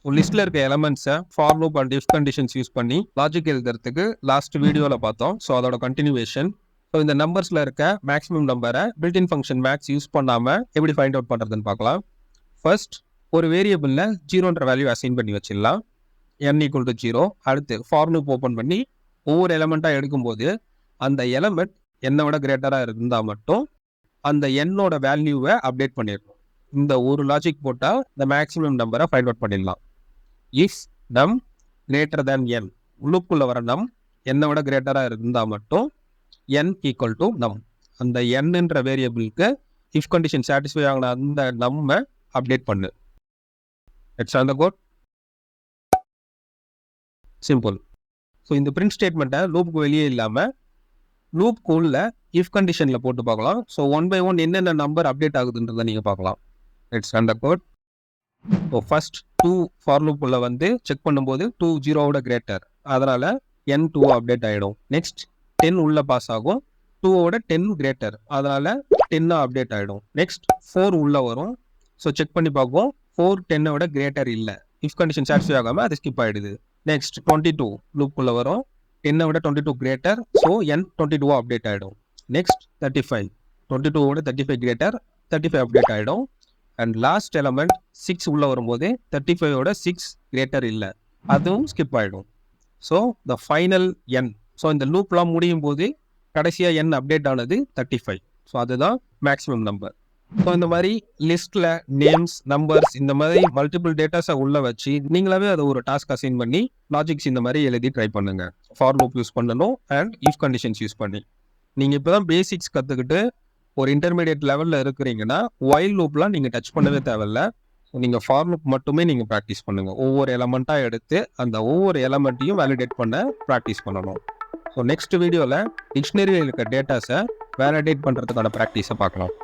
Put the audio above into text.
லிஸ்ட்ல இருக்க எலமெண்ட்ஸை for loop and if conditions use பண்ணி லாஜிக் எழுதுறதுக்கு லாஸ்ட் வீடியோவில் பார்த்தோம். ஸோ அதோட கண்டினியூவேஷன். ஸோ இந்த நம்பர்ஸில் இருக்க மேக்ஸிமம் நம்பரை பில்டின் ஃபங்க்ஷன் மேக்ஸ் யூஸ் பண்ணாமல் எப்படி ஃபைண்ட் அவுட் பண்ணுறதுன்னு பார்க்கலாம். ஃபர்ஸ்ட் ஒரு வேரியபிளில் 0ன்ற வேல்யூ அசைன் பண்ணி வச்சிடலாம். n = 0. அடுத்து ஃபார் லூப் ஓப்பன் பண்ணி ஒவ்வொரு எலமெண்ட்டாக எடுக்கும்போது அந்த எலமெண்ட் என்னை விட கிரேட்டராக இருந்தால் மட்டும் அந்த என்னோட வேல்யூவை அப்டேட் பண்ணிடணும். இந்த ஒரு லாஜிக் போட்டால் இந்த மேக்ஸிமம் நம்பரை ஃபைண்ட் அவுட் பண்ணிடலாம். இஃப் நம் கிரேட்டர் தேன் n, உள்ளுக்குள்ளே வர நம் என்னை விட கிரேட்டராக இருந்தால் மட்டும் n = நம். அந்த nன்ற வேரியபிளுக்கு இஃப் கண்டிஷன் சாட்டிஸ்ஃபை ஆகின அந்த நம்ம அப்டேட் பண்ணு. It's on the code. Simple. So இந்த பிரிண்ட் ஸ்டேட்மெண்ட்டை லூப்புக்கு வெளியே இல்லாமல் லூப்புக்குள்ள இஃப் கண்டிஷனில் போட்டு பார்க்கலாம். ஸோ 1 by 1 என்னென்ன நம்பர் அப்டேட் ஆகுதுன்றதை நீங்கள் பார்க்கலாம். It's on the code. So first 2 for லூப்புள்ள வந்து செக் பண்ணும்போது 2 0வோட கிரேட்டர், அதனால் n 2 அப்டேட் ஆகிடும். நெக்ஸ்ட் 10 உள்ள பாஸ் ஆகும், 2வோட 10 கிரேட்டர், அதனால் 10 அப்டேட் ஆகிடும். நெக்ஸ்ட் 4 உள்ள வரும். ஸோ செக் பண்ணி பார்ப்போம், 4 10வோட கிரேட்டர் இல்லை, இஃப் கண்டிஷன் சாட்டிஸ்ஃபை ஆகாமல் அது ஸ்கிப் ஆகிடுது. நெக்ஸ்ட் 22 லூப்புக்குள்ளே வரும், 10வோட 22 கிரேட்டர், ஸோ n 22 அப்டேட் ஆகிடும். நெக்ஸ்ட் 35, 22வோட 35 கிரேட்டர், 35 அப்டேட் ஆகிடும். அண்ட் லாஸ்ட் எலமெண்ட் 6 உள்ள வரும்போது 35வோட 6 கிரேட்டர் இல்லை, அதுவும் ஸ்கிப் ஆகிடும். So the final n. So இந்த லூப்லாம் முடியும் போது கடைசியாக n அப்டேட் ஆனது 35. ஸோ அதுதான் மேக்ஸிமம் நம்பர். ஸோ இந்த மாதிரி லிஸ்ட்டில் நேம்ஸ், நம்பர்ஸ், இந்த மாதிரி மல்டிபிள் டேட்டாஸை உள்ள வச்சு நீங்களாவே அதை ஒரு டாஸ்க் அசைன் பண்ணி லாஜிக்ஸ் இந்த மாதிரி எழுதி ட்ரை பண்ணுங்க. ஃபார் லூப் யூஸ் பண்ணணும் அண்ட் இஃப் கண்டிஷன்ஸ் யூஸ் பண்ணி. நீங்கள் இப்போ தான் பேசிக்ஸ் கற்றுக்கிட்டு ஒரு இன்டர்மீடியட் லெவலில் இருக்கிறீங்கன்னா ஒயில் லூப்லாம் நீங்கள் டச் பண்ணவே தேவையில்ல. ஸோ நீங்கள் ஃபார் லூப் மட்டுமே நீங்கள் ப்ராக்டிஸ் பண்ணுங்கள். ஒவ்வொரு எலமெண்ட்டாக எடுத்து அந்த ஒவ்வொரு எலமெண்ட்டையும் வேலிடேட் பண்ண ப்ராக்டிஸ் பண்ணணும். ஸோ நெக்ஸ்ட் வீடியோவில் டிக்ஷனரியில் இருக்க டேட்டாஸை வேலிடேட் பண்ணுறதுக்கான ப்ராக்டிஸை பார்க்கலாம்.